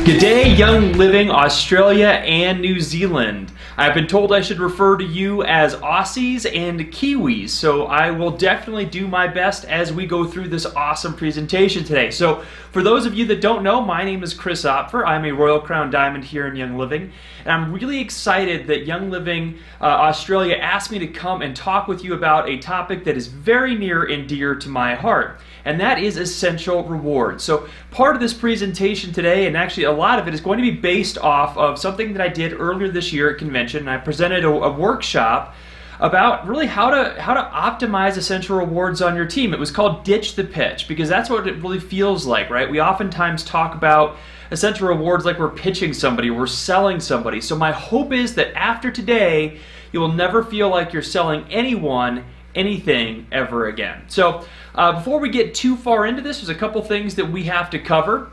G'day, Young Living Australia and New Zealand. I've been told I should refer to you as Aussies and Kiwis, so I will definitely do my best as we go through this awesome presentation today. So for those of you that don't know, my name is Chris Opfer. I'm a Royal Crown Diamond here in Young Living, and I'm really excited that Young Living Australia asked me to come and talk with you about a topic that is very near and dear to my heart, and that is essential rewards. So part of this presentation today, and actually a lot of it, is going to be based off of something that I did earlier this year at convention. And I presented a workshop about really how to optimize essential rewards on your team. It was called Ditch the Pitch, because that's what it really feels like, right? We oftentimes talk about essential rewards like we're pitching somebody, we're selling somebody. So my hope is that after today, you will never feel like you're selling anyone anything ever again. So before we get too far into this, there's a couple things that we have to cover.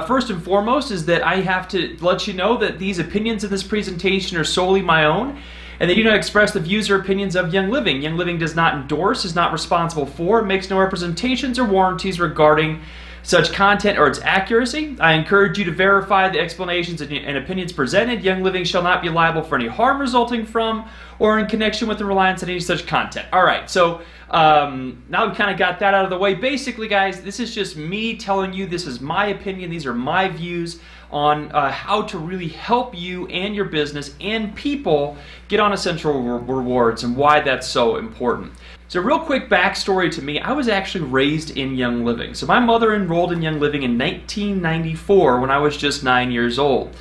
First and foremost is that I have to let you know that these opinions in this presentation are solely my own, and they do not express the views or opinions of Young Living. Young Living does not endorse, is not responsible for, makes no representations or warranties regarding such content or its accuracy. I encourage you to verify the explanations and opinions presented. Young Living shall not be liable for any harm resulting from or in connection with the reliance on any such content. All right, so now we kind of got that out of the way. Basically, guys, this is just me telling you this is my opinion. These are my views on how to really help you and your business and people get on essential rewards and why that's so important. So real quick backstory to me, I was actually raised in Young Living. So my mother enrolled in Young Living in 1994 when I was just 9 years old.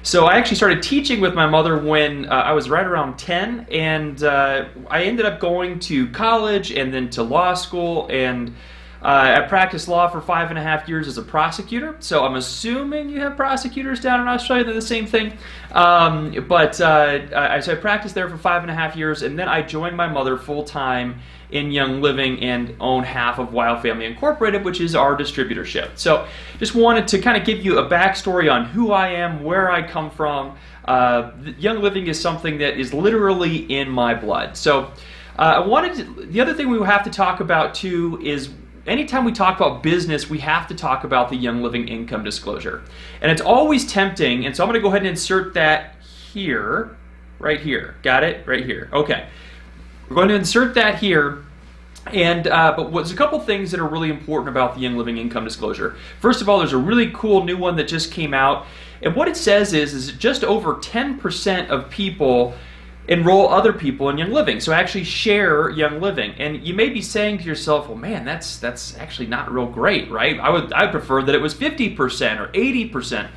So I actually started teaching with my mother when I was right around 10, and I ended up going to college and then to law school, and I practiced law for 5.5 years as a prosecutor. So I'm assuming you have prosecutors down in Australia, they're the same thing. So I practiced there for 5.5 years, and then I joined my mother full-time in Young Living and own half of Wild Family Incorporated, which is our distributorship. So just wanted to kind of give you a backstory on who I am, where I come from. Young Living is something that is literally in my blood. So the other thing we have to talk about too is anytime we talk about business, we have to talk about the Young Living income disclosure. And it's always tempting, and so I'm going to go ahead and insert that here, right here. Got it? Right here. Okay. We're going to insert that here, and but there's a couple things that are really important about the Young Living income disclosure. First of all, there's a really cool new one that just came out, and what it says is just over 10% of people enroll other people in Young Living, so actually share Young Living. And you may be saying to yourself, well, man, that's actually not real great, right? I'd prefer that it was 50% or 80%.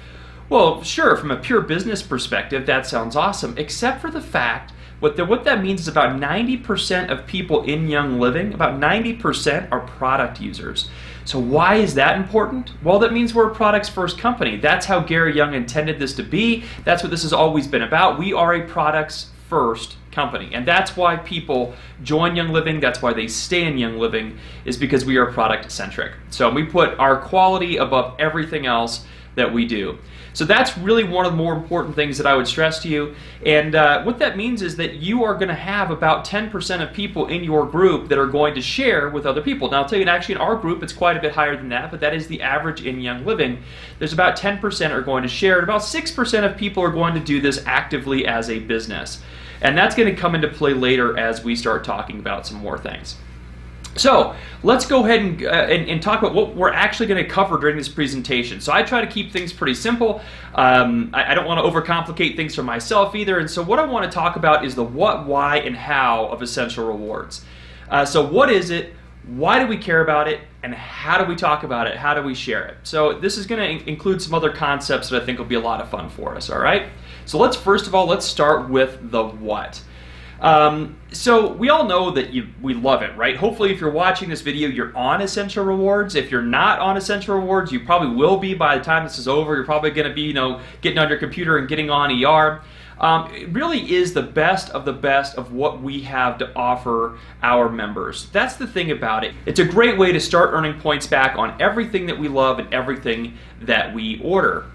Well, sure, from a pure business perspective, that sounds awesome, except for the fact what that means is about 90% of people in Young Living, about 90% are product users. So why is that important? Well, that means we're a products first company. That's how Gary Young intended this to be. That's what this has always been about. We are a products first company, and that's why people join Young Living. That's why they stay in Young Living, is because we are product centric. So we put our quality above everything else that we do. So that's really one of the more important things that I would stress to you. And what that means is that you are going to have about 10% of people in your group that are going to share with other people. Now I'll tell you, actually in our group it's quite a bit higher than that, but that is the average in Young Living. There's about 10% are going to share, and about 6% of people are going to do this actively as a business. And that's going to come into play later as we start talking about some more things. So let's go ahead and talk about what we're actually going to cover during this presentation. So I try to keep things pretty simple. I don't want to overcomplicate things for myself either. And so what I want to talk about is the what, why, and how of essential rewards. So what is it? Why do we care about it? And how do we talk about it? How do we share it? So this is going to include some other concepts that I think will be a lot of fun for us, all right? So first of all, let's start with the what. So we all know that we love it, right? Hopefully if you're watching this video, you're on essential rewards. If you're not on essential rewards, you probably will be by the time this is over. You're probably going to be, getting on your computer and getting on ER. It really is the best of what we have to offer our members. That's the thing about it. It's a great way to start earning points back on everything that we love and everything that we order.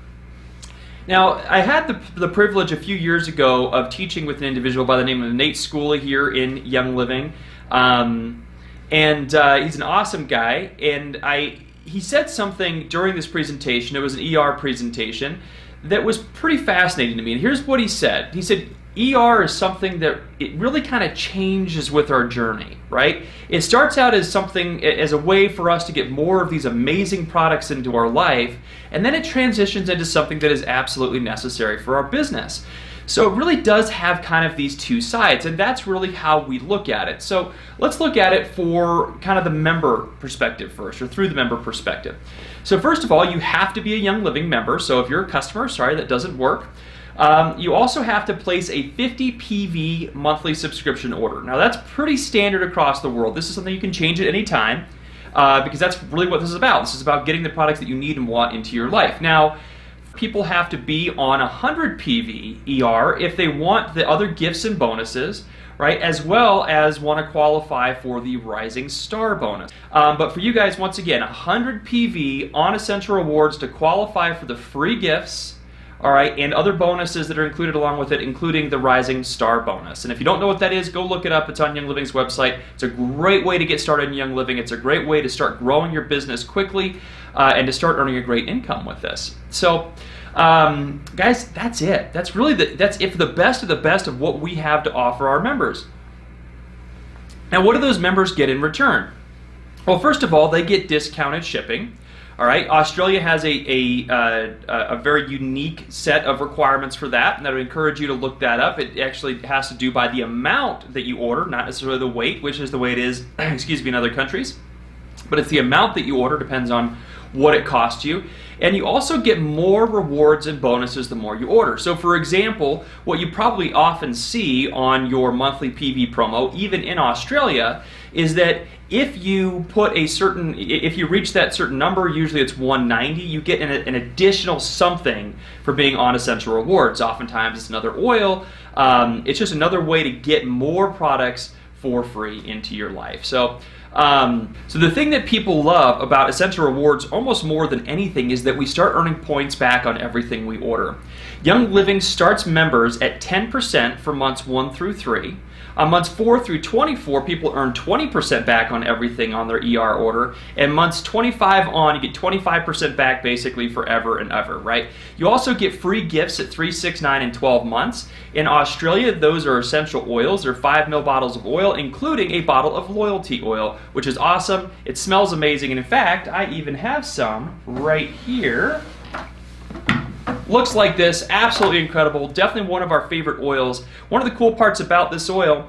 Now, I had the privilege a few years ago of teaching with an individual by the name of Nate Skula here in Young Living. He's an awesome guy, and he said something during this presentation, it was an ER presentation, that was pretty fascinating to me. And here's what he said. He said, ER is something that it really kind of changes with our journey, right? It starts out as something, as a way for us to get more of these amazing products into our life, and then it transitions into something that is absolutely necessary for our business. So it really does have kind of these two sides, and that's really how we look at it. So let's look at it for kind of the member perspective first, or through the member perspective. So first of all, you have to be a Young Living member. So if you're a customer, sorry, that doesn't work. You also have to place a 50 PV monthly subscription order. Now that's pretty standard across the world. This is something you can change at any time because that's really what this is about. This is about getting the products that you need and want into your life. Now, people have to be on 100 PV ER if they want the other gifts and bonuses, right, as well as want to qualify for the Rising Star bonus. But for you guys, once again, 100 PV on Essential Rewards to qualify for the free gifts, all right, and other bonuses that are included along with it, including the Rising Star bonus. And if you don't know what that is, go look it up. It's on Young Living's website. It's a great way to get started in Young Living. It's a great way to start growing your business quickly and to start earning a great income with this. So, guys, that's it. That's really that's it for the best of what we have to offer our members. Now, what do those members get in return? Well, first of all, they get discounted shipping. All right, Australia has a very unique set of requirements for that, and I would encourage you to look that up. It actually has to do by the amount that you order, not necessarily the weight, which is the way it is, excuse me, in other countries. But it's the amount that you order, depends on what it costs you. And you also get more rewards and bonuses the more you order. So for example, what you probably often see on your monthly PV promo, even in Australia, is that if you put if you reach that certain number, usually it's 190, you get an additional something for being on Essential Rewards. Oftentimes it's another oil. It's just another way to get more products for free into your life. So the thing that people love about Essential Rewards almost more than anything is that we start earning points back on everything we order. Young Living starts members at 10% for months 1 through 3. On months 4 through 24, people earn 20% back on everything on their ER order. And months 25 on, you get 25% back basically forever and ever, right? You also get free gifts at 3, 6, 9, and 12 months. In Australia, those are essential oils. They're 5 ml bottles of oil, including a bottle of loyalty oil, which is awesome. It smells amazing. And in fact, I even have some right here. Looks like this, absolutely incredible, definitely one of our favorite oils. One of the cool parts about this oil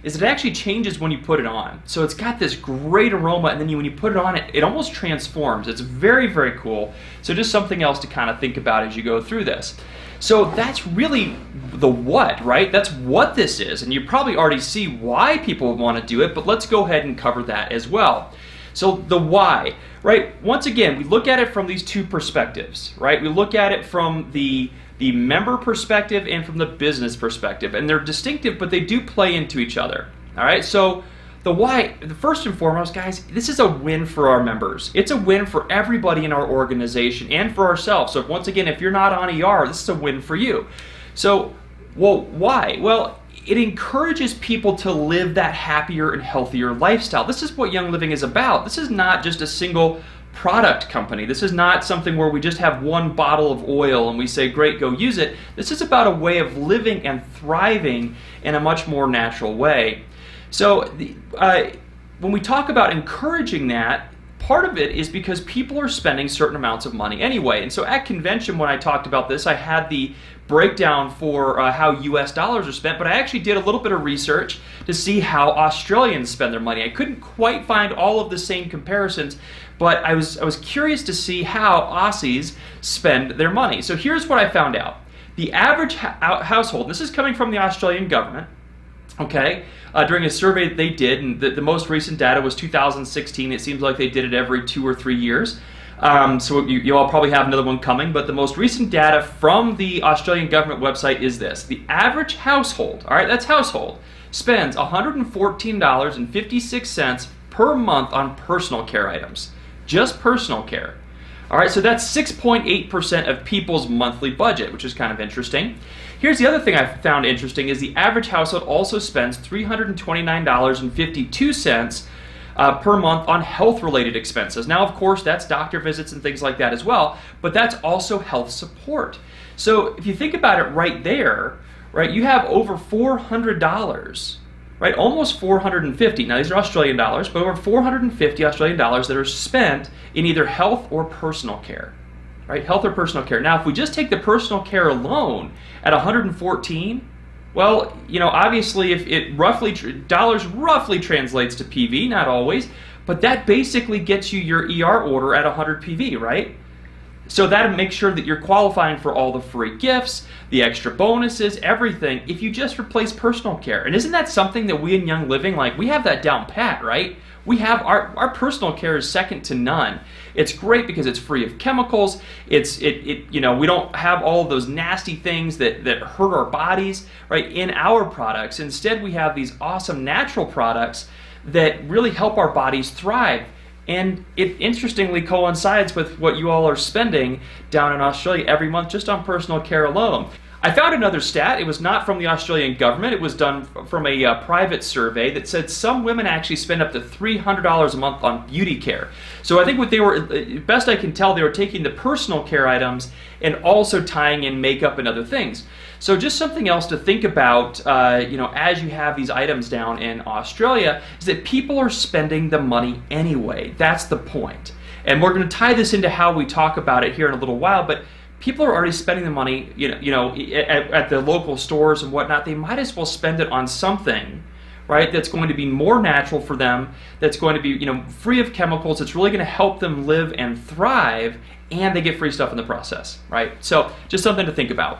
is it actually changes when you put it on. So it's got this great aroma, and then when you put it on, it almost transforms. It's very, very cool. So just something else to kind of think about as you go through this. So that's really the what, right? That's what this is, and you probably already see why people want to do it, but let's go ahead and cover that as well. So the why, right? Once again, we look at it from these two perspectives, right? We look at it from the member perspective and from the business perspective, and they're distinctive, but they do play into each other, all right? So the why, the first and foremost, guys, this is a win for our members. It's a win for everybody in our organization and for ourselves. So once again, if you're not on ER, this is a win for you. So, well, why? Well, it encourages people to live that happier and healthier lifestyle. This is what Young Living is about. This is not just a single product company. This is not something where we just have one bottle of oil and we say, great, go use it. This is about a way of living and thriving in a much more natural way. So when we talk about encouraging that, part of it is because people are spending certain amounts of money anyway. And so at convention, when I talked about this, I had the breakdown for how US dollars are spent, but I actually did a little bit of research to see how Australians spend their money. I couldn't quite find all of the same comparisons, but I was curious to see how Aussies spend their money. So here's what I found out. The average household, this is coming from the Australian government, okay, during a survey that they did, and the most recent data was 2016. It seems like they did it every 2 or 3 years. So you all probably have another one coming, but the most recent data from the Australian government website is this. The average household, all right, that's household, spends $114.56 per month on personal care items. Just personal care. All right, so that's 6.8% of people's monthly budget, which is kind of interesting. Here's the other thing I found interesting is the average household also spends $329.52 per month on health-related expenses. Now, of course, that's doctor visits and things like that as well, but that's also health support. So if you think about it right there, right, you have over $400, right, almost 450. Now, these are Australian dollars, but over 450 Australian dollars that are spent in either health or personal care. Right, health or personal care. Now, if we just take the personal care alone at 114, well, you know, obviously, if it dollars roughly translates to PV, not always, but that basically gets you your ER order at 100 PV, right? So that makes sure that you're qualifying for all the free gifts, the extra bonuses, everything, if you just replace personal care. And isn't that something that we in Young Living, like, we have that down pat, right? We have our personal care is second to none. It's great because it's free of chemicals. You know, we don't have all of those nasty things that hurt our bodies, right, in our products. Instead, we have these awesome natural products that really help our bodies thrive. And it interestingly coincides with what you all are spending down in Australia every month just on personal care alone. I found another stat. It was not from the Australian government. It was done from a private survey that said some women actually spend up to $300 a month on beauty care. So I think what they were, best I can tell, they were taking the personal care items and also tying in makeup and other things. So just something else to think about, you know, as you have these items down in Australia, is that people are spending the money anyway. That's the point. And we're going to tie this into how we talk about it here in a little while, but people are already spending the money, at the local stores and whatnot. They might as well spend it on something, right, that's going to be more natural for them, that's going to be, you know, free of chemicals, that's really going to help them live and thrive, and they get free stuff in the process, right? So just something to think about.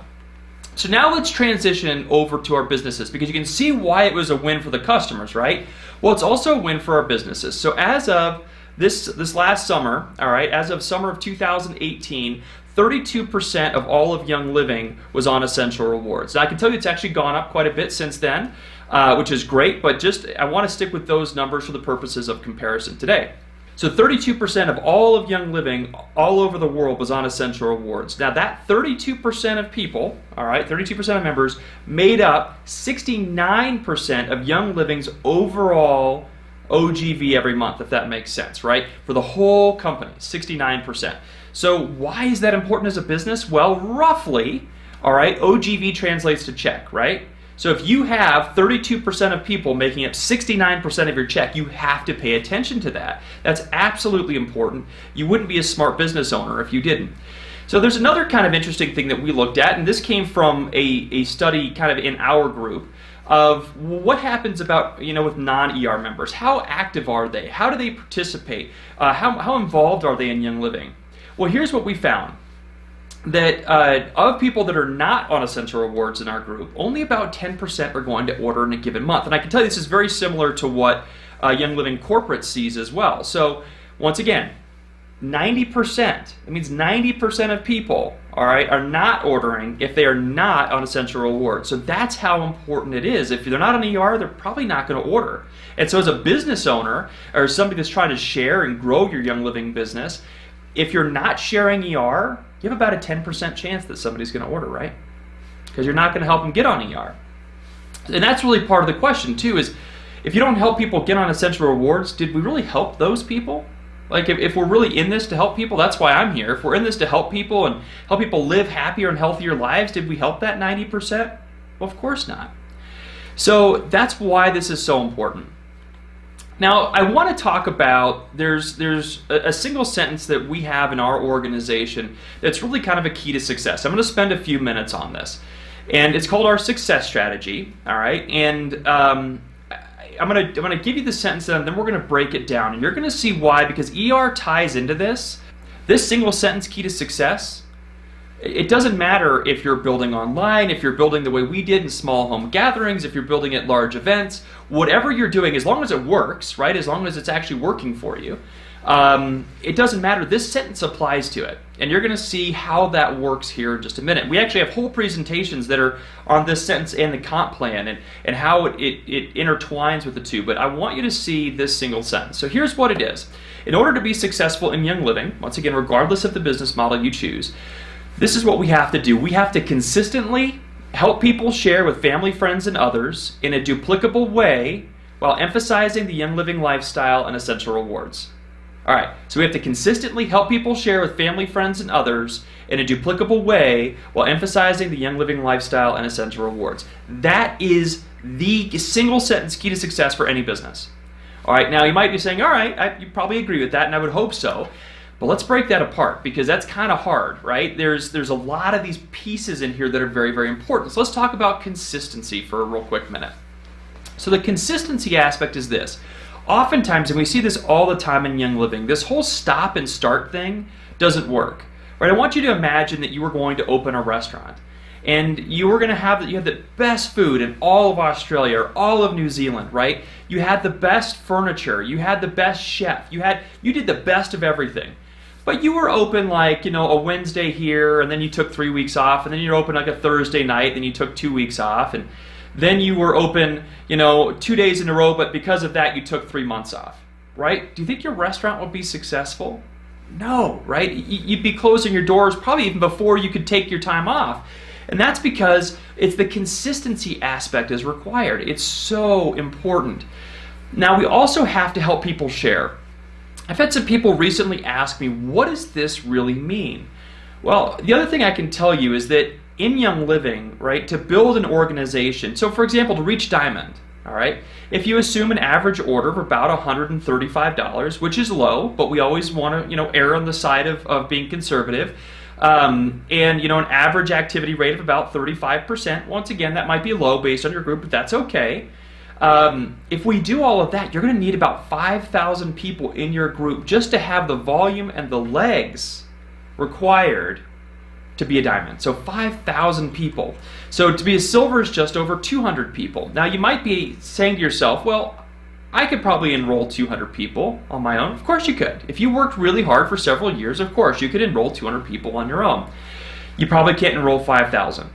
So now let's transition over to our businesses, because you can see why it was a win for the customers, right? Well, it's also a win for our businesses. So as of this last summer, all right, as of summer of 2018, 32% of all of Young Living was on Essential Rewards. Now, I can tell you it's actually gone up quite a bit since then, which is great, but just I want to stick with those numbers for the purposes of comparison today. So 32% of all of Young Living all over the world was on Essential Rewards. Now that 32% of people, all right, 32% of members made up 69% of Young Living's overall OGV every month, if that makes sense, right? For the whole company, 69%. So why is that important as a business? Well, roughly, all right, OGV translates to check, right? So if you have 32% of people making up 69% of your check, you have to pay attention to that. That's absolutely important. You wouldn't be a smart business owner if you didn't. So there's another kind of interesting thing that we looked at, and this came from a study kind of in our group of what happens about, you know, with non-ER members. How active are they? How do they participate? How involved are they in Young Living? Well, here's what we found. That of people that are not on Essential Rewards in our group, only about 10% are going to order in a given month. And I can tell you this is very similar to what Young Living Corporate sees as well. So once again, 90%, that means 90% of people, all right, are not ordering if they are not on Essential Rewards. So that's how important it is. If they're not on ER, they're probably not going to order. And so as a business owner or somebody that's trying to share and grow your Young Living business, if you're not sharing ER, you have about a 10% chance that somebody's going to order, right? Because you're not going to help them get on ER. And that's really part of the question, too, is if you don't help people get on Essential Rewards, did we really help those people? Like, if we're really in this to help people, that's why I'm here. If we're in this to help people and help people live happier and healthier lives, did we help that 90%? Well, of course not. So that's why this is so important. Now, I want to talk about, there's a single sentence that we have in our organization that's really kind of a key to success. I'm going to spend a few minutes on this. And it's called our success strategy, all right? And I'm going to give you the sentence and then we're going to break it down. And you're going to see why, because ER ties into this. This single sentence key to success, it doesn't matter if you're building online, if you're building the way we did in small home gatherings, if you're building at large events, whatever you're doing, as long as it works, right? As long as it's actually working for you, it doesn't matter. This sentence applies to it. And you're going to see how that works here in just a minute. We actually have whole presentations that are on this sentence and the comp plan and how it intertwines with the two. But I want you to see this single sentence. So here's what it is. In order to be successful in Young Living, once again, regardless of the business model you choose, this is what we have to do. We have to consistently help people share with family, friends, and others in a duplicable way while emphasizing the Young Living lifestyle and essential rewards. All right, so we have to consistently help people share with family, friends, and others in a duplicable way while emphasizing the Young Living lifestyle and essential rewards. That is the single sentence key to success for any business. All right, now you might be saying, all right, you probably agree with that, and I would hope so. But let's break that apart because that's kind of hard, right? There's a lot of these pieces in here that are very, very important. So let's talk about consistency for a real quick minute. So the consistency aspect is this. Oftentimes, and we see this all the time in Young Living, this whole stop and start thing doesn't work. Right? I want you to imagine that you were going to open a restaurant and you were going to have you had the best food in all of Australia or all of New Zealand, right? You had the best furniture, you had the best chef, you did the best of everything. But you were open like, a Wednesday here, and then you took 3 weeks off, and then you're open like a Thursday night, then you took 2 weeks off, and then you were open, 2 days in a row, but because of that, you took 3 months off, right? Do you think your restaurant would be successful? No, right? You'd be closing your doors probably even before you could take your time off. And that's because it's the consistency aspect is required. It's so important. Now, we also have to help people share. I've had some people recently ask me, what does this really mean? Well, the other thing I can tell you is that in Young Living, right, to build an organization, so for example, to reach Diamond, all right, if you assume an average order of about $135, which is low, but we always want to, err on the side of being conservative, and, an average activity rate of about 35%, once again, that might be low based on your group, but that's okay. If we do all of that, you're going to need about 5,000 people in your group just to have the volume and the legs required to be a diamond. So 5,000 people. So to be a silver is just over 200 people. Now you might be saying to yourself, well, I could probably enroll 200 people on my own. Of course you could. If you worked really hard for several years, of course you could enroll 200 people on your own. You probably can't enroll 5,000.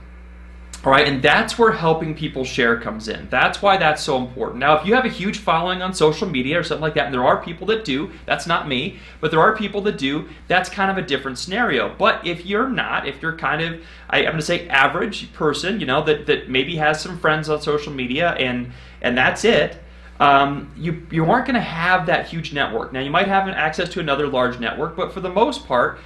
All right, and that's where helping people share comes in. That's why that's so important. Now, if you have a huge following on social media or something like that, and there are people that do, that's not me, but there are people that do, that's kind of a different scenario. But if you're not, if you're kind of, I'm going to say average person, that maybe has some friends on social media and that's it, you aren't going to have that huge network. Now, you might have access to another large network, but for the most part,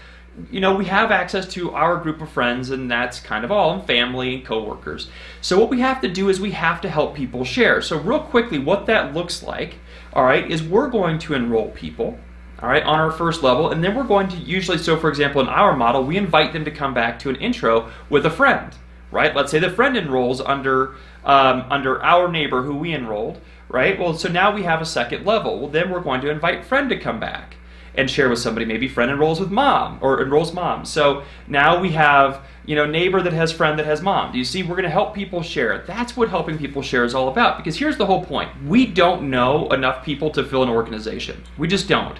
we have access to our group of friends, and that's kind of all, and family and coworkers. So what we have to do is we have to help people share. So real quickly, what that looks like, all right, is we're going to enroll people, all right, on our first level, and then we're going to usually, so for example, in our model, we invite them to come back to an intro with a friend, right? Let's say the friend enrolls under our neighbor who we enrolled, right? Well, so now we have a second level. Well, then we're going to invite friend to come back and share with somebody. Maybe friend enrolls with mom or enrolls mom. So now we have, neighbor that has friend that has mom. Do you see? We're going to help people share. That's what helping people share is all about. Because here's the whole point. We don't know enough people to fill an organization. We just don't.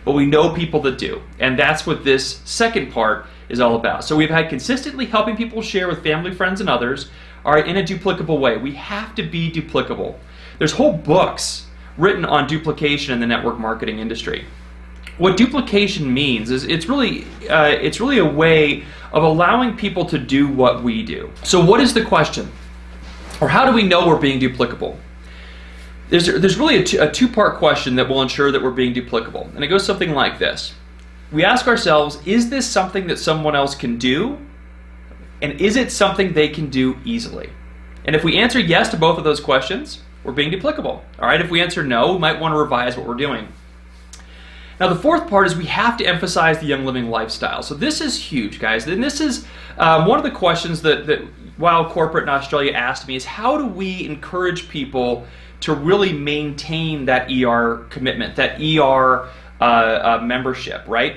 But we know people that do. And that's what this second part is all about. So we've had consistently helping people share with family, friends, and others, all right, in a duplicable way. We have to be duplicable. There's whole books written on duplication in the network marketing industry. What duplication means is it's really a way of allowing people to do what we do. So what is the question? Or how do we know we're being duplicable? There's really a two-part question that will ensure that we're being duplicable. And it goes something like this. We ask ourselves, is this something that someone else can do? And is it something they can do easily? And if we answer yes to both of those questions, we're being duplicable. All right, if we answer no, we might want to revise what we're doing. Now the fourth part is we have to emphasize the Young Living lifestyle. So this is huge, guys. And this is one of the questions that Wild Corporate in Australia asked me is how do we encourage people to really maintain that ER commitment, that ER membership, right?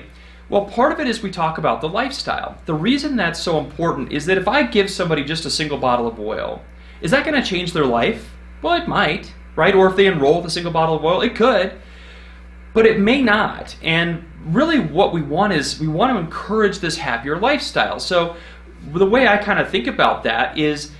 Well, part of it is we talk about the lifestyle. The reason that's so important is that if I give somebody just a single bottle of oil, is that going to change their life? Well, it might, right? Or if they enroll with a single bottle of oil, it could. But it may not, and really what we want is we want to encourage this happier lifestyle. So the way I kind of think about that is,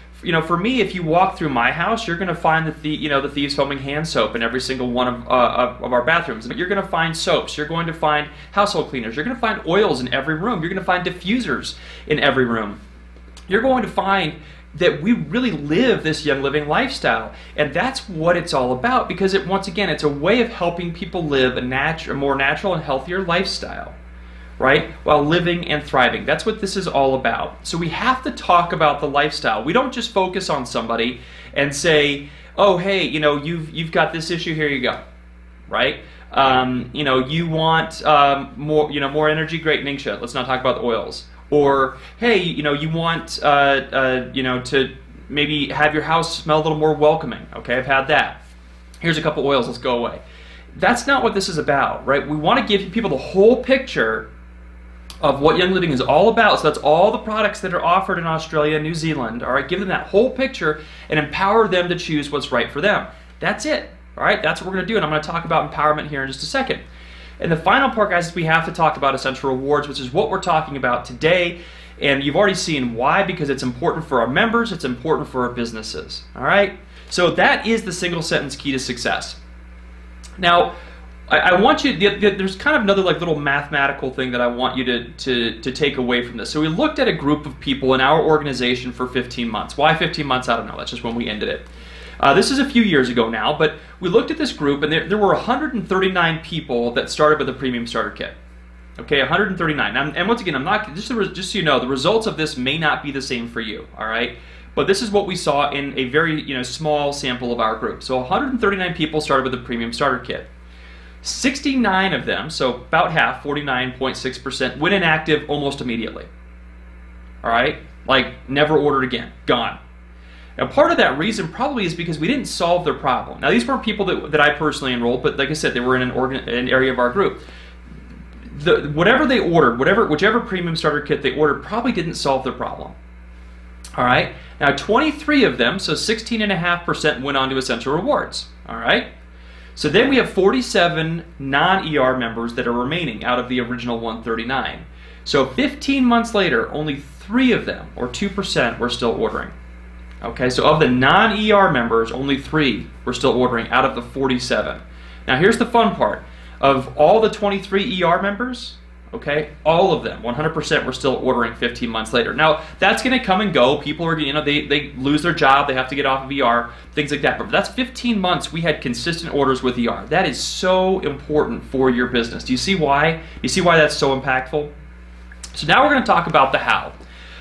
for me, if you walk through my house, you're going to find the thieves foaming hand soap in every single one of our bathrooms. You're going to find soaps. You're going to find household cleaners. You're going to find oils in every room. You're going to find diffusers in every room. You're going to find that we really live this Young Living lifestyle. And that's what it's all about, because once again, it's a way of helping people live a more natural and healthier lifestyle, right? While living and thriving. That's what this is all about. So we have to talk about the lifestyle. We don't just focus on somebody and say, oh, hey, you've got this issue, here you go, right? You want more energy, great, Ningxia. Let's not talk about the oils. Or, hey, you want, to maybe have your house smell a little more welcoming. Okay, I've had that. Here's a couple oils, let's go away. That's not what this is about, right? We want to give people the whole picture of what Young Living is all about. So that's all the products that are offered in Australia and New Zealand. All right, give them that whole picture and empower them to choose what's right for them. That's it. All right, that's what we're going to do, and I'm going to talk about empowerment here in just a second. And the final part, guys, is we have to talk about essential rewards, which is what we're talking about today. And you've already seen why, because it's important for our members, it's important for our businesses. All right? So that is the single sentence key to success. Now, I want you, there's kind of another little mathematical thing that I want you to take away from this. So we looked at a group of people in our organization for 15 months. Why 15 months? I don't know. That's just when we ended it. This is a few years ago now, but we looked at this group, and there were 139 people that started with a premium starter kit. Okay, 139. And once again, I'm not just so you know, the results of this may not be the same for you. All right, but this is what we saw in a very small sample of our group. So 139 people started with a premium starter kit. 69 of them, so about half, 49.6%, went inactive almost immediately. All right, like never ordered again, gone. Now, part of that reason probably is because we didn't solve their problem. Now, these weren't people that I personally enrolled, but like I said, they were in an area of our group. Whatever they ordered, whichever premium starter kit they ordered, probably didn't solve their problem. All right. Now, 23 of them, so 16.5%, went on to Essential Rewards. All right. So then we have 47 non-ER members that are remaining out of the original 139. So 15 months later, only 3 of them, or 2%, were still ordering. Okay, so of the non-ER members, only 3 were still ordering out of the 47. Now here's the fun part. Of all the 23 ER members, okay, all of them, 100%, were still ordering 15 months later. Now that's going to come and go. People are, they lose their job, they have to get off of ER, things like that. But that's 15 months we had consistent orders with ER. That is so important for your business. Do you see why? You see why that's so impactful? So now we're going to talk about the how.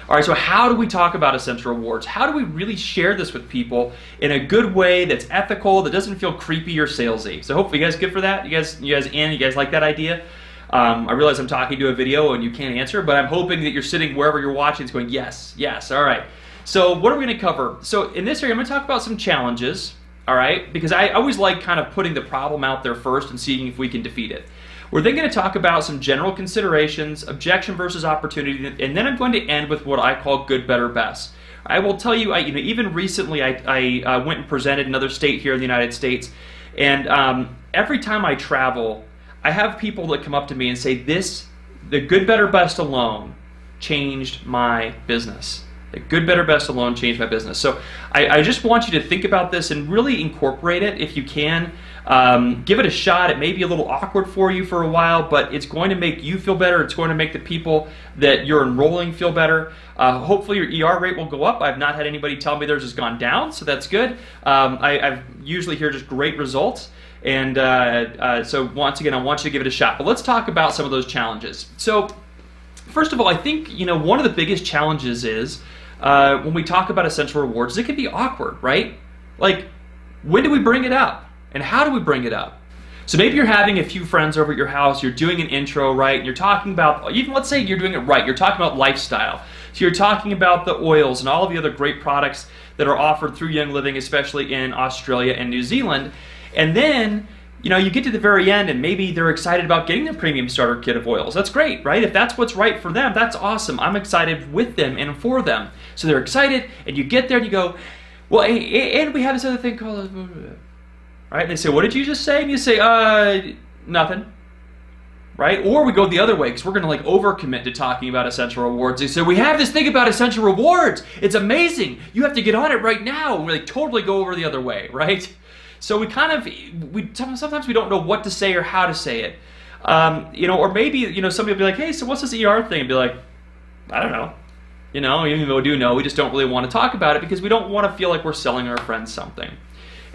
All right, so how do we talk about Essential Rewards? How do we really share this with people in a good way that's ethical, that doesn't feel creepy or salesy? So hopefully you guys good for that? You guys in? You guys like that idea? I realize I'm talking to a video and you can't answer, but I'm hoping that you're sitting wherever you're watching, it's going, yes, yes, all right. So what are we going to cover? So in this area, I'm going to talk about some challenges, all right? Because I always like kind of putting the problem out there first and seeing if we can defeat it. We're then going to talk about some general considerations, objection versus opportunity, and then I'm going to end with what I call good, better, best. I will tell you, even recently I went and presented in another state here in the United States, and every time I travel, I have people that come up to me and say, the good, better, best alone changed my business. The good, better, best alone changed my business. So I just want you to think about this and really incorporate it if you can. Give it a shot. It may be a little awkward for you for a while, but it's going to make you feel better. It's going to make the people that you're enrolling feel better. Hopefully your ER rate will go up. I've not had anybody tell me theirs has gone down, so that's good. I've usually hear just great results. And so once again, I want you to give it a shot. But let's talk about some of those challenges. So first of all, I think one of the biggest challenges is when we talk about Essential Rewards, it can be awkward, right? Like, when do we bring it up? And how do we bring it up? So maybe you're having a few friends over at your house, you're doing an intro, right? And you're talking about, even let's say you're doing it right, you're talking about lifestyle. So you're talking about the oils and all of the other great products that are offered through Young Living, especially in Australia and New Zealand. And then, you get to the very end and maybe they're excited about getting the premium starter kit of oils. That's great, right? If that's what's right for them, that's awesome. I'm excited with them and for them. So they're excited and you get there and you go, well, and we have this other thing called... Right? And they say, what did you just say? And you say, nothing. Right? Or we go the other way because we're going to overcommit to talking about Essential Rewards. They say, we have this thing about Essential Rewards. It's amazing. You have to get on it right now. And we totally go over the other way, right? So we kind of, sometimes we don't know what to say or how to say it. Or maybe, somebody will be like, hey, so what's this ER thing? And be like, I don't know. You know, even though we do know, we just don't really want to talk about it because we don't want to feel like we're selling our friends something.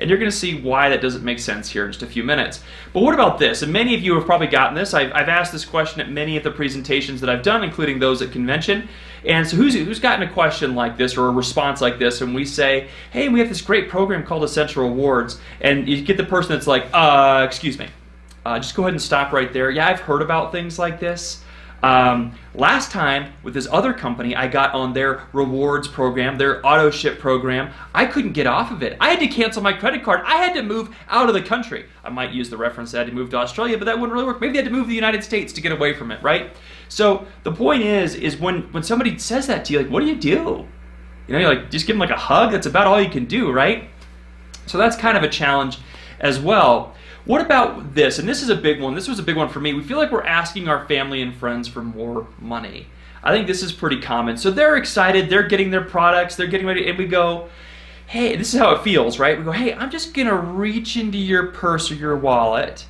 And you're going to see why that doesn't make sense here in just a few minutes. But what about this? And many of you have probably gotten this. I've asked this question at many of the presentations that I've done, including those at convention. And so who's gotten a question like this or a response like this, and we say, hey, we have this great program called Essential Rewards, and you get the person that's like, excuse me, just go ahead and stop right there. Yeah, I've heard about things like this. Last time with this other company, I got on their rewards program, their auto ship program. I couldn't get off of it. I had to cancel my credit card. I had to move out of the country. I might use the reference that I had to move to Australia, but that wouldn't really work. Maybe I had to move to the United States to get away from it, right? So the point is when somebody says that to you, like, what do? You know, you're like, just give them like a hug. That's about all you can do, right? So that's kind of a challenge as well. What about this? And this is a big one. This was a big one for me. We feel like we're asking our family and friends for more money. I think this is pretty common. So they're excited. They're getting their products. They're getting ready. And we go, hey, this is how it feels, right? We go, hey, I'm just going to reach into your purse or your wallet,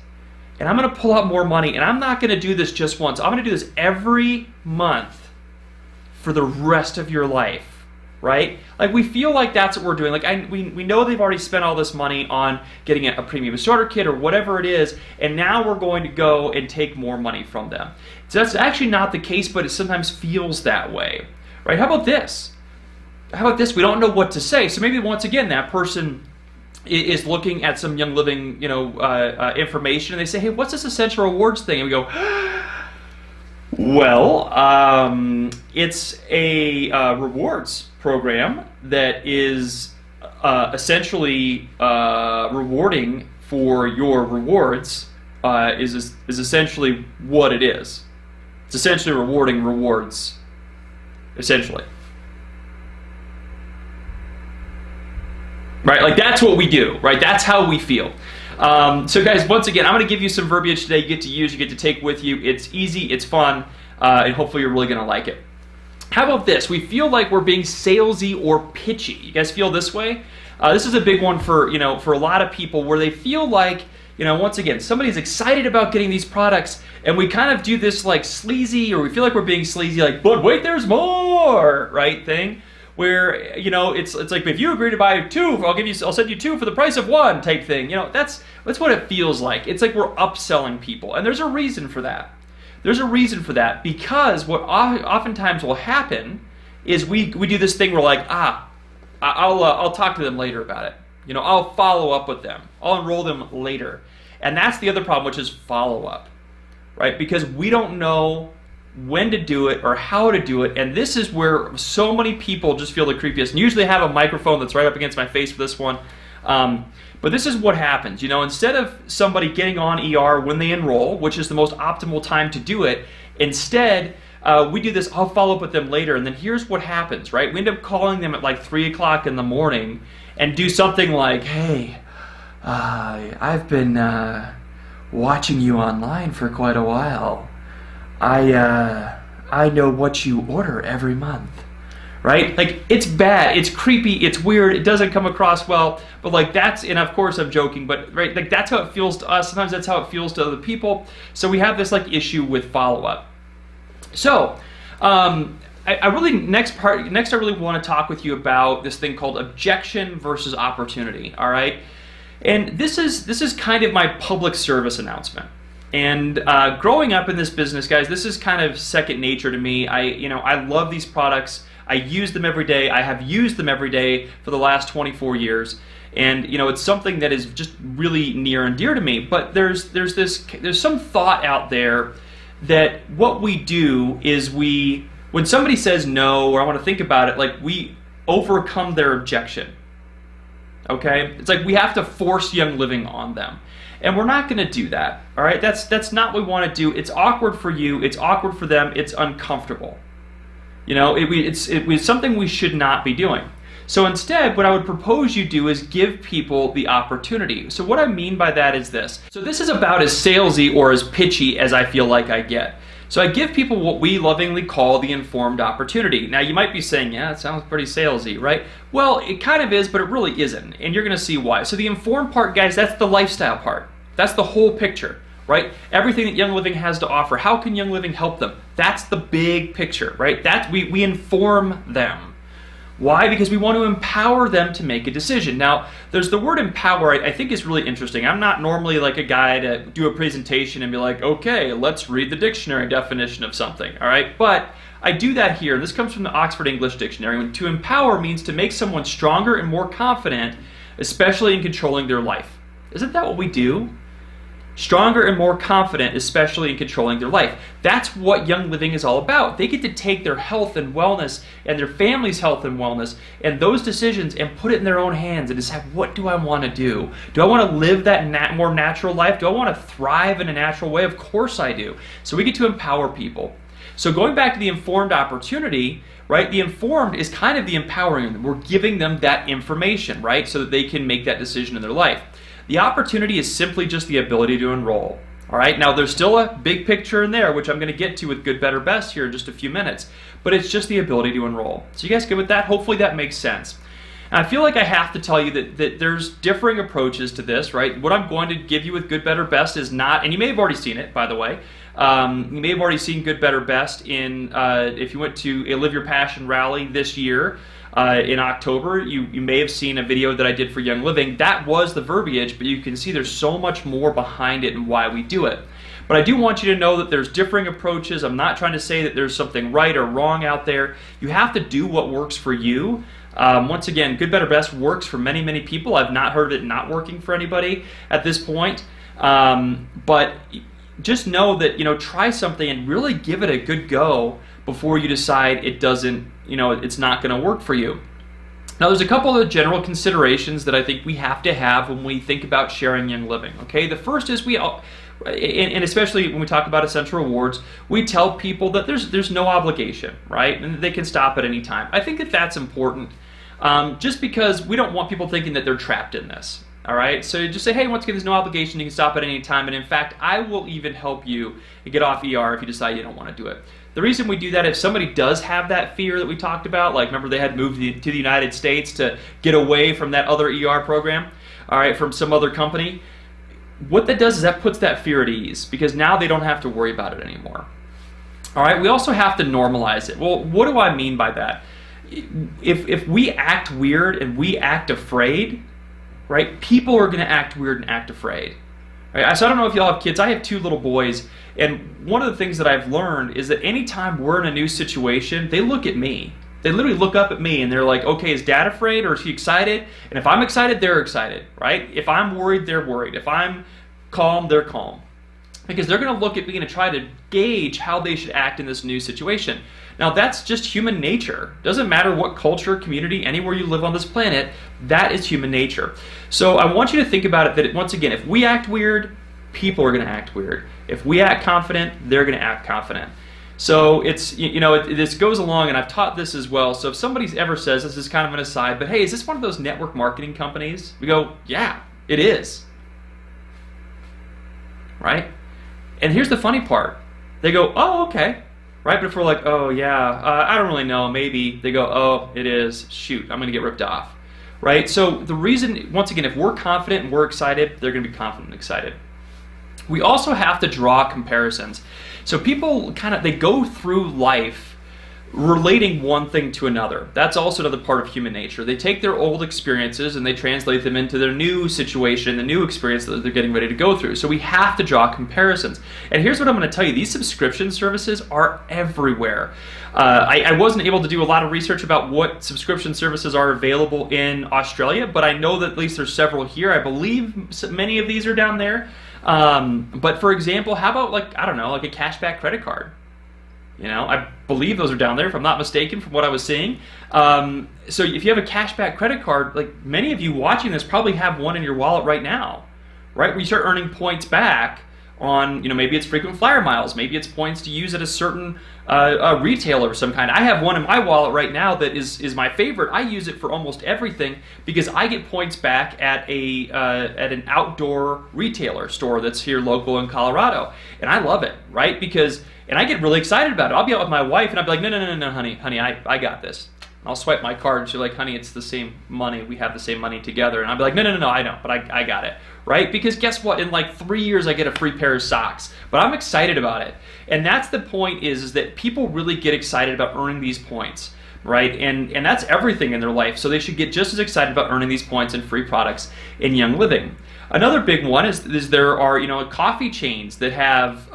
and I'm going to pull out more money. And I'm not going to do this just once. I'm going to do this every month for the rest of your life. Right? Like, we feel like that's what we're doing. Like, we know they've already spent all this money on getting a premium starter kit or whatever it is, and now we're going to go and take more money from them. So that's actually not the case, but it sometimes feels that way. Right? How about this? How about this? We don't know what to say. So maybe once again, that person is looking at some Young Living, information, and they say, hey, what's this Essential Rewards thing? And we go, well, it's a rewards program that is essentially rewarding for your rewards is essentially what it is. It's essentially rewarding rewards, essentially. Right? Like, that's what we do, right? That's how we feel. So guys, once again, I'm going to give you some verbiage today you get to use, you get to take with you. It's easy, it's fun, and hopefully you're really going to like it. How about this? We feel like we're being salesy or pitchy. You guys feel this way? This is a big one for, for a lot of people where they feel like, once again, somebody's excited about getting these products, and we kind of do this like sleazy, or we feel like we're being sleazy, like, but wait, there's more, right, thing. Where, it's like, if you agree to buy two, I'll send you two for the price of one type thing. That's what it feels like. It's like we're upselling people, and there's a reason for that. There's a reason for that, because what oftentimes will happen is we do this thing where, like, I'll talk to them later about it. I'll follow up with them. I'll enroll them later. And that's the other problem, which is follow-up, right? Because we don't know when to do it or how to do it, and this is where so many people just feel the creepiest. And usually I have a microphone that's right up against my face for this one, but this is what happens. Instead of somebody getting on ER when they enroll, which is the most optimal time to do it, instead we do this, I'll follow up with them later, and then here's what happens, right? We end up calling them at like 3 o'clock in the morning and do something like, hey, I've been watching you online for quite a while. I know what you order every month, right? Like, it's bad, it's creepy, it's weird, it doesn't come across well, but like, and of course I'm joking, but right, like, that's how it feels to us. Sometimes that's how it feels to other people. So we have this like issue with follow-up. So I really want to talk with you about this thing called objection versus opportunity. All right, and this is kind of my public service announcement. And growing up in this business, guys, this is kind of second nature to me. I love these products. I use them every day. I have used them every day for the last 24 years. And it's something that is just really near and dear to me. But there's some thought out there that what we do is when somebody says no, or I want to think about it, like, we overcome their objection. Okay? It's like we have to force Young Living on them. And we're not going to do that, all right? That's not what we want to do. It's awkward for you. It's awkward for them. It's uncomfortable. It's something we should not be doing. So instead, what I would propose you do is give people the opportunity. So what I mean by that is this. So this is about as salesy or as pitchy as I feel like I get. So I give people what we lovingly call the informed opportunity. Now you might be saying, yeah, it sounds pretty salesy, right? Well, it kind of is, but it really isn't, and you're going to see why. So the informed part, guys, that's the lifestyle part. That's the whole picture. right? Everything that Young Living has to offer, how can Young Living help them? That's the big picture, right? We inform them. Why? Because we want to empower them to make a decision. Now, there's the word empower I think is really interesting. I'm not normally like a guy to do a presentation and be like, okay, let's read the dictionary definition of something, all right? But I do that here, and this comes from the Oxford English Dictionary. To empower means to make someone stronger and more confident, especially in controlling their life. Isn't that what we do? Stronger and more confident, especially in controlling their life. That's what Young Living is all about. They get to take their health and wellness and their family's health and wellness and those decisions and put it in their own hands and decide, what do I want to do? Do I want to live that more natural life? Do I want to thrive in a natural way? Of course I do. So we get to empower people. So going back to the informed opportunity, right? The informed is kind of the empowering them. We're giving them that information, right? So that they can make that decision in their life. The opportunity is simply just the ability to enroll. All right, now there's still a big picture in there, which I'm going to get to with good, better, best here in just a few minutes, but it's just the ability to enroll. So you guys good with that? Hopefully that makes sense. And I feel like I have to tell you that there's differing approaches to this, right? What I'm going to give you with good, better, best is not, and you may have already seen it, by the way. You may have already seen good, better, best in, if you went to a Live Your Passion rally this year, in October, you may have seen a video that I did for Young Living. That was the verbiage, but you can see there's so much more behind it and why we do it. But I do want you to know that there's differing approaches. I'm not trying to say that there's something right or wrong out there. You have to do what works for you. Once again, good, better, best works for many, many people. I've not heard of it not working for anybody at this point. But just know that, try something and really give it a good go before you decide it doesn't, it's not going to work for you. Now, there's a couple of general considerations that I think we have to have when we think about sharing Young Living. Okay, the first is and especially when we talk about essential rewards, we tell people that there's no obligation, right, and they can stop at any time. I think that that's important, just because we don't want people thinking that they're trapped in this. All right, so just say, hey, once again, there's no obligation. You can stop at any time, and in fact, I will even help you get off ER if you decide you don't want to do it. The reason we do that, if somebody does have that fear that we talked about, like remember they had moved to the United States to get away from that other ER program, all right, from some other company, what that does is that puts that fear at ease because now they don't have to worry about it anymore. All right, we also have to normalize it. Well, what do I mean by that? If we act weird and we act afraid, right, people are going to act weird and act afraid. Right? So I don't know if y'all have kids. I have 2 little boys, and one of the things that I've learned is that anytime we're in a new situation, they look at me. They literally look up at me and they're like, okay, is Dad afraid or is he excited? And if I'm excited, they're excited, right? If I'm worried, they're worried. If I'm calm, they're calm. Because they're going to look at me and try to gauge how they should act in this new situation. Now, that's just human nature. Doesn't matter what culture, community, anywhere you live on this planet, that is human nature. So I want you to think about it that, once again, if we act weird, people are going to act weird. If we act confident, they're going to act confident. So it's, this goes along, and I've taught this as well. So if somebody ever says, this is kind of an aside, but hey, is this one of those network marketing companies? We go, yeah, it is. Right? And here's the funny part. They go, oh, okay. Right? But if we're like, oh, yeah, I don't really know, maybe, they go, oh, it is. Shoot, I'm going to get ripped off. Right? So the reason, once again, if we're confident and we're excited, they're going to be confident and excited. We also have to draw comparisons. So people they go through life relating one thing to another. That's also another part of human nature. They take their old experiences and they translate them into their new situation, the new experience that they're getting ready to go through. So we have to draw comparisons. And here's what I'm going to tell you. These subscription services are everywhere. I wasn't able to do a lot of research about what subscription services are available in Australia, but I know that at least there's several here. I believe many of these are down there. But for example, how about I don't know, like a cashback credit card? I believe those are down there, if I'm not mistaken, from what I was seeing. So if you have a cashback credit card, many of you watching this probably have one in your wallet right now, right? Where you start earning points back on, maybe it's frequent flyer miles, maybe it's points to use at a certain retailer of some kind. I have one in my wallet right now that is my favorite. I use it for almost everything because I get points back at an outdoor retailer store that's here local in Colorado, and I love it, right? And I get really excited about it. I'll be out with my wife and I'll be like, no, honey, I got this. I'll swipe my card, and she's like, honey, it's the same money. We have the same money together. And I'll be like, no, I know, but I got it, right? Because guess what? In like 3 years, I get a free pair of socks. But I'm excited about it. And that's the point is that people really get excited about earning these points, right? And that's everything in their life. So they should get just as excited about earning these points and free products in Young Living. Another big one is there are, coffee chains that have,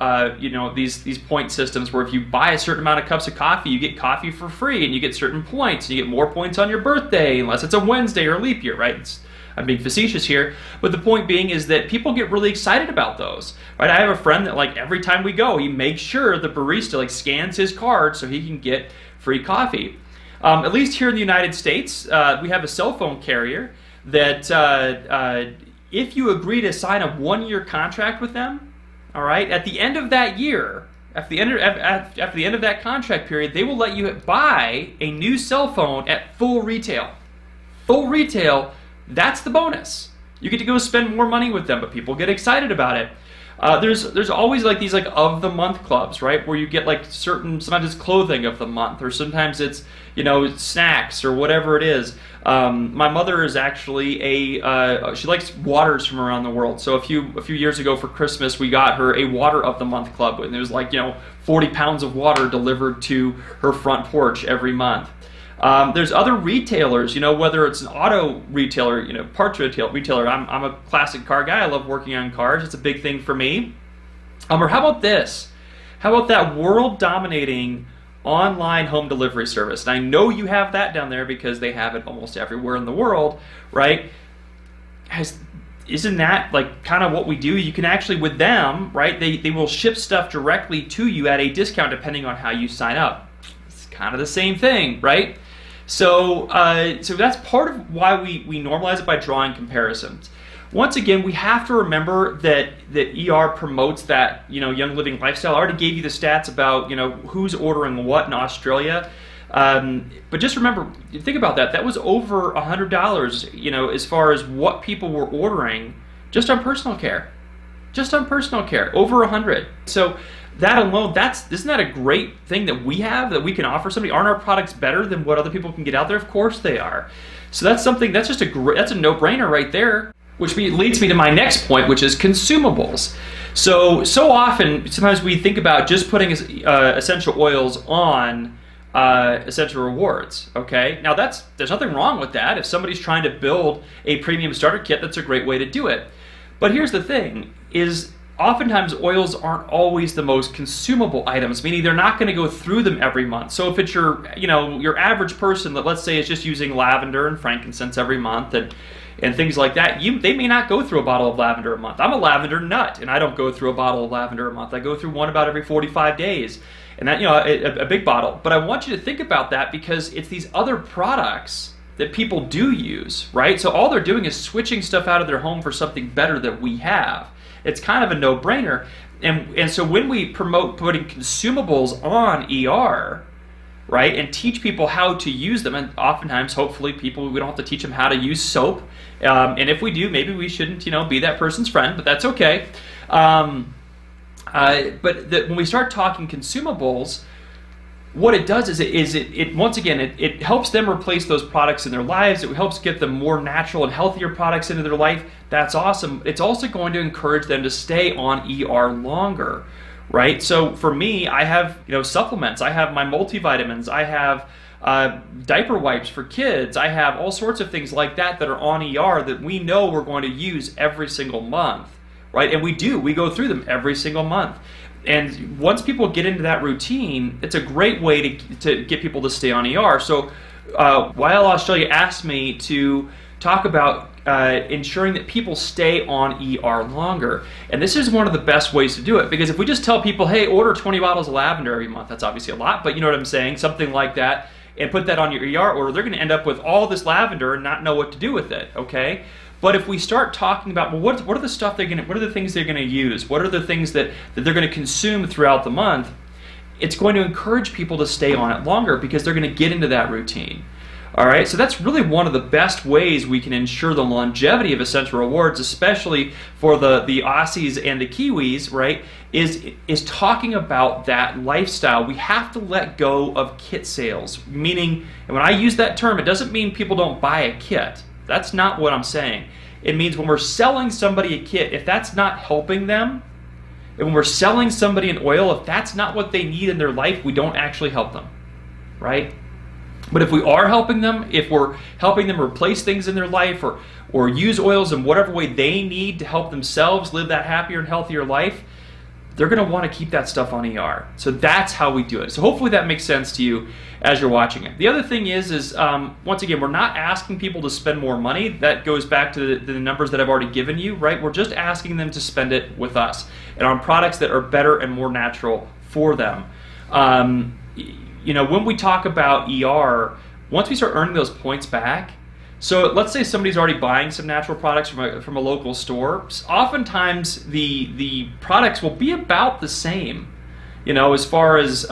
these point systems where if you buy a certain amount of cups of coffee, you get coffee for free and you get certain points. And you get more points on your birthday unless it's a Wednesday or a leap year, right? I'm being facetious here, but the point being is that people get really excited about those, right? I have a friend that like every time we go, he makes sure the barista like scans his card so he can get free coffee. At least here in the United States, we have a cell phone carrier that if you agree to sign a 1-year contract with them, all right, at the end of that year, after the end of that contract period, they will let you buy a new cell phone at full retail. Full retail, that's the bonus. You get to go spend more money with them, but people get excited about it. There's always like these like of the month clubs, right? Where you get like sometimes it's clothing of the month, or sometimes it's snacks or whatever it is. My mother is actually she likes waters from around the world. So a few years ago for Christmas, we got her a water of the month club, and it was like 40 pounds of water delivered to her front porch every month. There's other retailers, whether it's an auto retailer, parts retailer. I'm a classic car guy. I love working on cars. It's a big thing for me. Or how about this? How about that world-dominating online home delivery service? And I know you have that down there because they have it almost everywhere in the world, right? Isn't that like kind of what we do? You can actually, with them, right, they will ship stuff directly to you at a discount depending on how you sign up. It's kind of the same thing, right? So that's part of why we normalize it by drawing comparisons. Once again, we have to remember that ER promotes that Young Living lifestyle. I already gave you the stats about who's ordering what in Australia, but just remember, think about that. That was over $100, as far as what people were ordering just on personal care, over 100. So that alone, isn't that a great thing that we have that we can offer somebody? Aren't our products better than what other people can get out there? Of course they are. So that's something that's a no-brainer right there. Which leads me to my next point, which is consumables. So often, sometimes we think about just putting essential oils on essential rewards. Okay, now there's nothing wrong with that. If somebody's trying to build a premium starter kit, that's a great way to do it. But here's the thing: is oftentimes oils aren't always the most consumable items, meaning they're not going to go through them every month. So if it's your average person that, let's say, is just using lavender and frankincense every month and things like that, they may not go through a bottle of lavender a month. I'm a lavender nut, and I don't go through a bottle of lavender a month. I go through one about every 45 days, and that a big bottle. But I want you to think about that because it's these other products that people do use, right? So all they're doing is switching stuff out of their home for something better that we have. It's kind of a no-brainer, and so when we promote putting consumables on ER, right, and teach people how to use them, and oftentimes, hopefully, we don't have to teach them how to use soap, and if we do, maybe we shouldn't, be that person's friend, but that's okay. When we start talking consumables, what it does is it once again, it helps them replace those products in their lives. It helps get them more natural and healthier products into their life. That's awesome. It's also going to encourage them to stay on ER longer. Right? So for me, I have supplements. I have my multivitamins. I have diaper wipes for kids. I have all sorts of things like that are on ER that we know we're going to use every single month, right? And we go through them every single month. And once people get into that routine, it's a great way to get people to stay on ER. So while Australia asked me to talk about ensuring that people stay on ER longer. And this is one of the best ways to do it, because if we just tell people, hey, order 20 bottles of lavender every month, that's obviously a lot, but you know what I'm saying, something like that, and put that on your ER order, they're going to end up with all this lavender and not know what to do with it, okay? But if we start talking about, well, what are the things they're going to use? What are the things that they're going to consume throughout the month? It's going to encourage people to stay on it longer because they're going to get into that routine. All right, so that's really one of the best ways we can ensure the longevity of Essential Rewards, especially for the Aussies and the Kiwis, right, is talking about that lifestyle. We have to let go of kit sales, meaning, and when I use that term, it doesn't mean people don't buy a kit. That's not what I'm saying. It means when we're selling somebody a kit, if that's not helping them, and when we're selling somebody an oil, if that's not what they need in their life, we don't actually help them, right? But if we are helping them, if we're helping them replace things in their life or use oils in whatever way they need to help themselves live that happier and healthier life, they're going to want to keep that stuff on ER. So that's how we do it. So hopefully that makes sense to you as you're watching it. The other thing is once again, we're not asking people to spend more money. That goes back to the numbers that I've already given you, right? We're just asking them to spend it with us and on products that are better and more natural for them. You know, when we talk about ER, once we start earning those points back, so let's say somebody's already buying some natural products from a local store, oftentimes the products will be about the same, you know, as far as,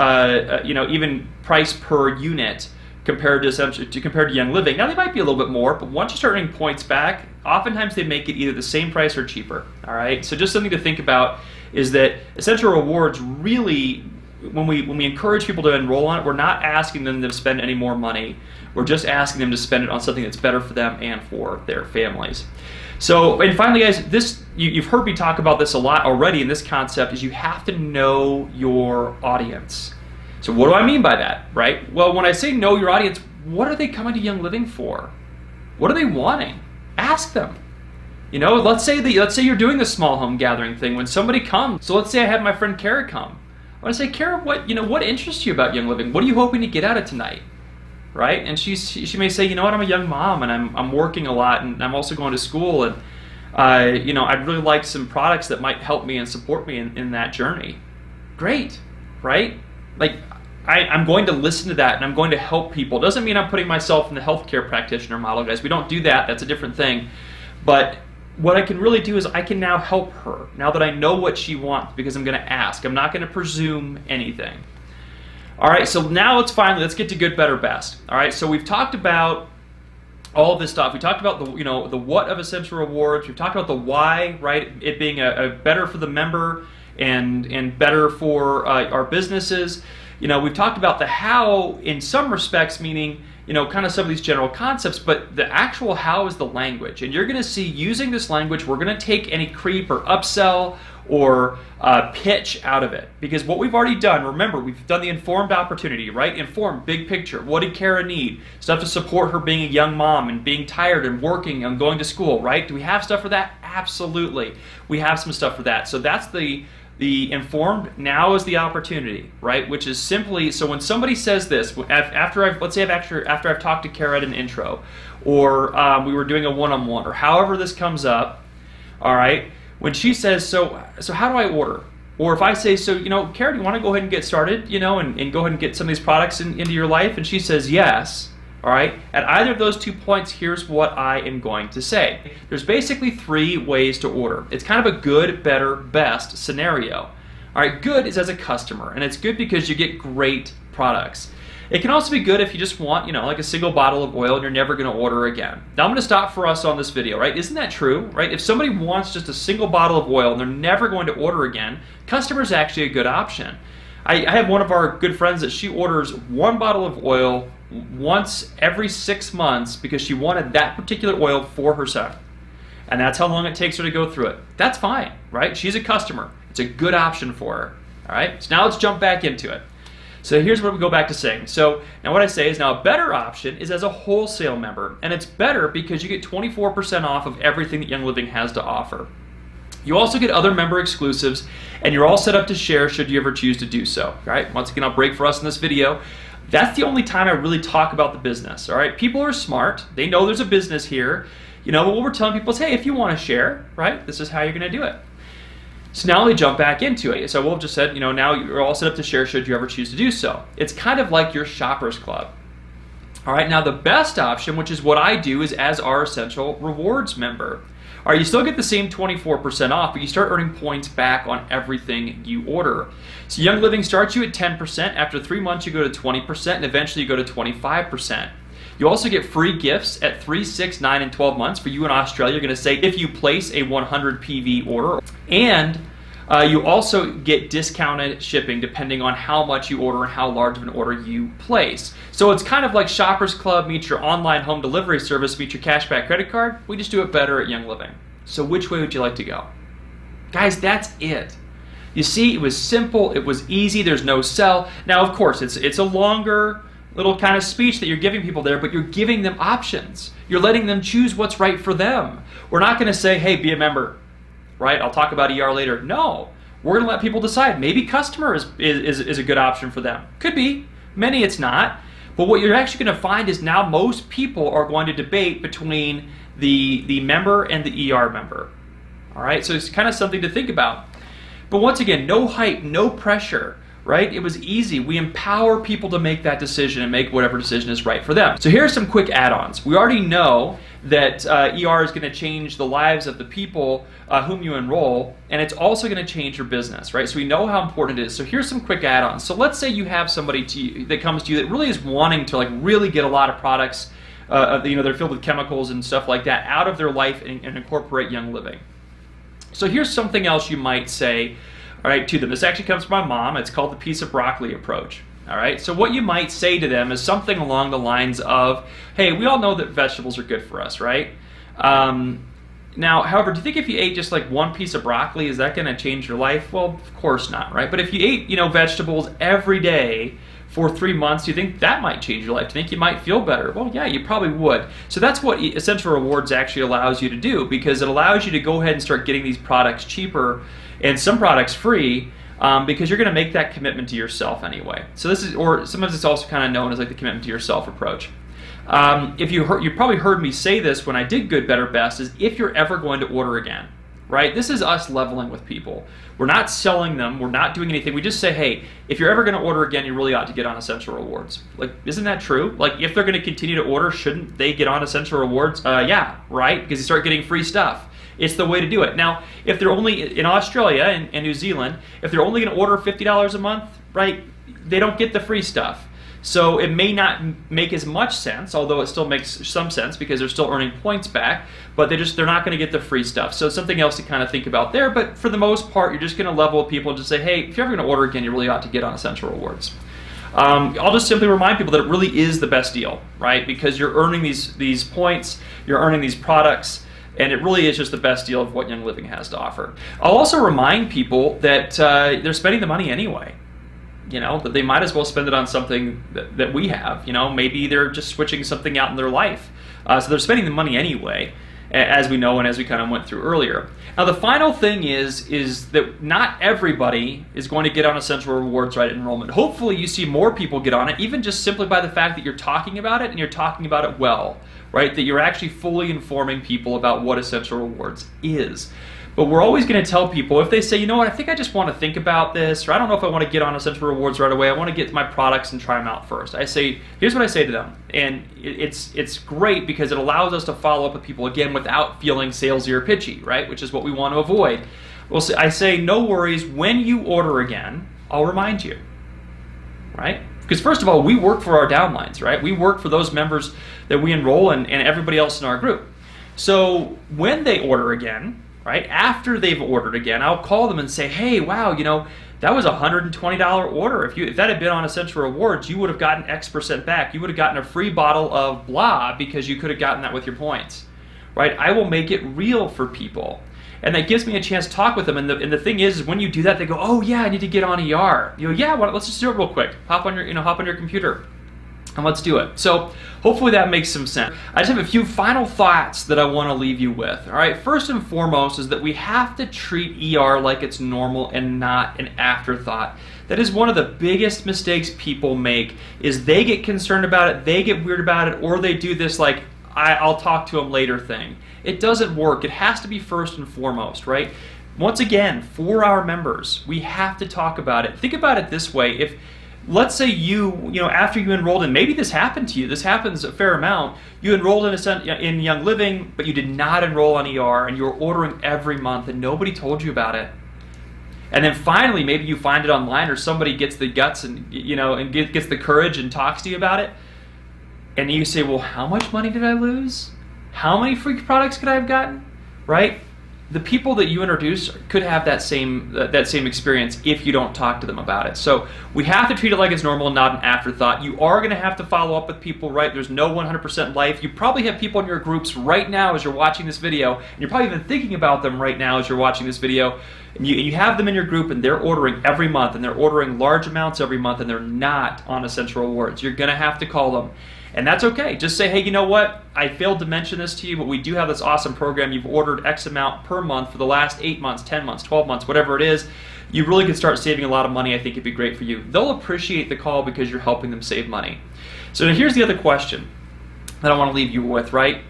you know, even price per unit compared to Young Living. Now they might be a little bit more, but once you start earning points back, oftentimes they make it either the same price or cheaper, all right? So just something to think about is that Essential Rewards really, when we encourage people to enroll on it, we're not asking them to spend any more money. We're just asking them to spend it on something that's better for them and for their families. So, and finally, guys, this you've heard me talk about this a lot already in this concept, is you have to know your audience. So what do I mean by that, right? Well, when I say know your audience, what are they coming to Young Living for? What are they wanting? Ask them. You know, let's say you're doing the small home gathering thing. When somebody comes, so let's say I had my friend Kara come. I want to say, Kara, what interests you about Young Living? What are you hoping to get out of tonight, right? And she may say, you know what, I'm a young mom and I'm working a lot and I'm also going to school and you know, I'd really like some products that might help me and support me in that journey. Great, right? Like I'm going to listen to that and I'm going to help people. Doesn't mean I'm putting myself in the healthcare practitioner model, guys. We don't do that. That's a different thing. But what I can really do is I can now help her now that I know what she wants, because I'm going to ask. I'm not going to presume anything. All right, so now let's get to good, better, best. All right, so we've talked about all of this stuff. We talked about the what of Essential Rewards. We've talked about the why, right? It being a better for the member and better for our businesses. You know, we've talked about the how in some respects, meaning, you know, kind of some of these general concepts, but the actual how is the language. And you're going to see, using this language, we're going to take any creep or upsell or pitch out of it. Because what we've already done, remember, we've done the informed opportunity, right? Informed, big picture. What did Kara need? Stuff to support her being a young mom and being tired and working and going to school, right? Do we have stuff for that? Absolutely. We have some stuff for that. So that's the informed. Now is the opportunity, right? Which is simply, so when somebody says this, after I've talked to Kara at an intro, or we were doing a one-on-one, or however this comes up, all right, when she says, so how do I order? Or if I say, so, you know, Kara, do you want to go ahead and get started, you know, and go ahead and get some of these products into your life? And she says yes. All right, at either of those 2 points, here's what I am going to say. There's basically 3 ways to order. It's kind of a good, better, best scenario. All right, good is as a customer, and it's good because you get great products. It can also be good if you just want, you know, like a single bottle of oil and you're never going to order again. Now I'm going to stop for us on this video, right? Isn't that true, right? If somebody wants just a single bottle of oil and they're never going to order again, customer is actually a good option. I have one of our good friends that she orders 1 bottle of oil once every 6 months because she wanted that particular oil for her son. And that's how long it takes her to go through it. That's fine, right? She's a customer. It's a good option for her. All right, so now let's jump back into it. So here's what we go back to saying. So now what I say is, now a better option is as a wholesale member. And it's better because you get 24% off of everything that Young Living has to offer. You also get other member exclusives, and you're all set up to share should you ever choose to do so. All right, once again, I'll break for us in this video. That's the only time I really talk about the business. All right, people are smart. They know there's a business here. You know, what we're telling people is, hey, if you want to share, right, this is how you're going to do it. So now we jump back into it. So we've just said, you know, now you're all set up to share should you ever choose to do so. It's kind of like your shoppers club. All right, now the best option, which is what I do, is as our Essential Rewards member. All right, you still get the same 24% off, but you start earning points back on everything you order. So Young Living starts you at 10%. After 3 months, you go to 20%, and eventually you go to 25%. You also get free gifts at 3, 6, 9, and 12 months. For you in Australia, you're going to say if you place a 100 PV order. And you also get discounted shipping depending on how much you order and how large of an order you place. So it's kind of like Shoppers Club meets your online home delivery service meets your cashback credit card. We just do it better at Young Living. So which way would you like to go? Guys, that's it. You see, it was simple, it was easy, there's no sell. Now, of course, it's a longer little kind of speech that you're giving people there, but you're giving them options. You're letting them choose what's right for them. We're not going to say, hey, be a member, right? I'll talk about ER later. No, we're going to let people decide. Maybe customer is a good option for them. Could be. Many it's not. But what you're actually going to find is now most people are going to debate between the member and the ER member. All right, so it's kind of something to think about. But once again, no hype, no pressure, right? It was easy. We empower people to make that decision and make whatever decision is right for them. So here are some quick add-ons. We already know that ER is going to change the lives of the people whom you enroll, and it's also going to change your business, right? So we know how important it is. So here's some quick add-ons. So let's say you have somebody that comes to you that really is wanting to really get a lot of products, they're filled with chemicals and stuff like that out of their life and incorporate Young Living. So here's something else you might say, all right, to them. This actually comes from my mom. It's called the piece of broccoli approach. All right, so what you might say to them is something along the lines of, hey, we all know that vegetables are good for us, right? Now, however, do you think if you ate just like one piece of broccoli, is that going to change your life? Well, of course not, right? But if you ate, vegetables every day for 3 months, do you think that might change your life? Do you think you might feel better? Well, yeah, you probably would. So that's what Essential Rewards actually allows you to do, because it allows you to go ahead and start getting these products cheaper and some products free, because you're going to make that commitment to yourself anyway. So this is, or sometimes it's also kind of known as like the commitment to yourself approach. If you probably heard me say this when I did Good, Better, Best, is if you're ever going to order again, right? This is us leveling with people. We're not selling them. We're not doing anything. We just say, hey, if you're ever going to order again, you really ought to get on Essential Rewards. Like, isn't that true? Like, if they're going to continue to order, shouldn't they get on Essential Rewards? Yeah, right? Because you start getting free stuff. It's the way to do it. Now, if they're only in Australia and New Zealand, if they're only going to order $50 a month, right, they don't get the free stuff. So it may not make as much sense, although it still makes some sense because they're still earning points back, but they're not going to get the free stuff. So it's something else to kind of think about there, but for the most part, you're just going to level with people and just say, hey, if you're ever going to order again, you really ought to get on Essential Rewards. I'll just simply remind people that it really is the best deal, right? Because you're earning these points, you're earning these products, and it really is just the best deal of what Young Living has to offer. I'll also remind people that they're spending the money anyway. That they might as well spend it on something that we have. Maybe they're just switching something out in their life. So they're spending the money anyway, as we know and as we kind of went through earlier. Now the final thing is that not everybody is going to get on Essential Rewards right at enrollment. Hopefully you see more people get on it, even just simply by the fact that you're talking about it and you're talking about it well, right? That you're actually fully informing people about what Essential Rewards is. But we're always going to tell people, if they say, you know what, I think I just want to think about this, or I don't know if I want to get on Essential Rewards right away, I want to get my products and try them out first. I say, here's what I say to them. And it's great because it allows us to follow up with people, again, without feeling salesy or pitchy, right? Which is what we want to avoid. I say, no worries, when you order again, I'll remind you, right? Because first of all, we work for our downlines, right? We work for those members that we enroll and everybody else in our group. So when they order again, right, after they've ordered again, I'll call them and say, hey, wow, that was a $120 order. If that had been on Essential Rewards, you would have gotten X% back. You would have gotten a free bottle of blah because you could have gotten that with your points, right? I will make it real for people. And that gives me a chance to talk with them. And the thing is when you do that, they go, oh yeah, I need to get on ER. Yeah, let's just do it real quick. Hop on your computer. And let's do it. So hopefully that makes some sense. I just have a few final thoughts that I want to leave you with. All right, first and foremost is that we have to treat ER like it's normal and not an afterthought. That is one of the biggest mistakes people make, is they get concerned about it, they get weird about it, or they do this like, I'll talk to them later thing. It doesn't work. It has to be first and foremost, right? Once again, for our members, we have to talk about it. Think about it this way. If let's say after you enrolled in, maybe this happened to you, this happens a fair amount, you enrolled in Young Living, but you did not enroll on ER, and you're ordering every month and nobody told you about it. And then finally, maybe you find it online or somebody gets the guts and, and gets the courage and talks to you about it. And you say, well, how much money did I lose? How many free products could I have gotten? Right? The people that you introduce could have that same experience if you don't talk to them about it. So we have to treat it like it's normal and not an afterthought. You are going to have to follow up with people, right? There's no 100% life. You probably have people in your groups right now as you're watching this video, and you're probably even thinking about them right now as you're watching this video. And you have them in your group, and they're ordering every month, and they're ordering large amounts every month, and they're not on Essential Rewards. You're going to have to call them. And that's okay. Just say, hey, you know what? I failed to mention this to you, but we do have this awesome program. You've ordered X amount per month for the last 8 months, 10 months, 12 months, whatever it is. You really could start saving a lot of money. I think it'd be great for you. They'll appreciate the call because you're helping them save money. So now here's the other question that I want to leave you with, right?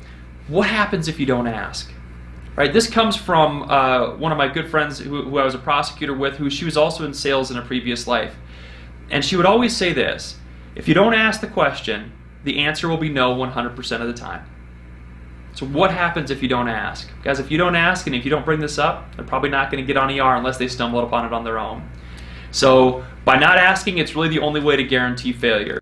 What happens if you don't ask? Right? This comes from one of my good friends who I was a prosecutor with, she was also in sales in a previous life. And she would always say this: if you don't ask the question, the answer will be no 100% of the time. So what happens if you don't ask? Guys, if you don't ask and if you don't bring this up, they're probably not going to get on ER unless they stumble upon it on their own. So by not asking, it's really the only way to guarantee failure.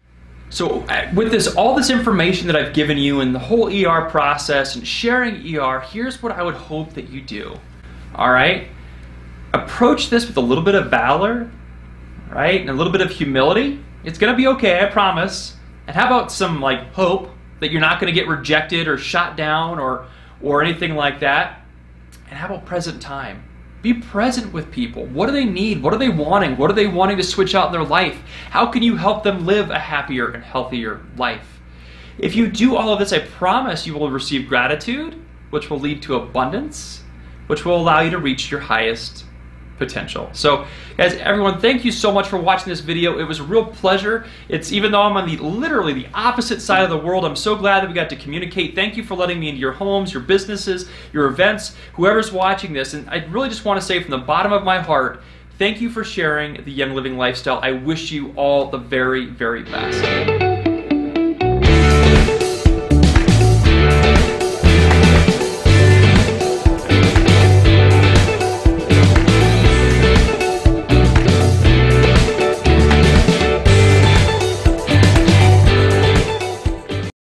So with all this information that I've given you and the whole ER process and sharing ER, here's what I would hope that you do. All right? Approach this with a little bit of valor, right? And a little bit of humility. It's going to be okay, I promise. And how about some hope that you're not going to get rejected or shot down or anything like that? And how about present time? Be present with people. What do they need? What are they wanting? What are they wanting to switch out in their life? How can you help them live a happier and healthier life? If you do all of this, I promise you will receive gratitude, which will lead to abundance, which will allow you to reach your highest potential. So guys, everyone, thank you so much for watching this video. It was a real pleasure. Even though I'm on literally the opposite side of the world, I'm so glad that we got to communicate. Thank you for letting me into your homes, your businesses, your events, whoever's watching this. And I really just want to say from the bottom of my heart, thank you for sharing the Young Living lifestyle. I wish you all the very, very best.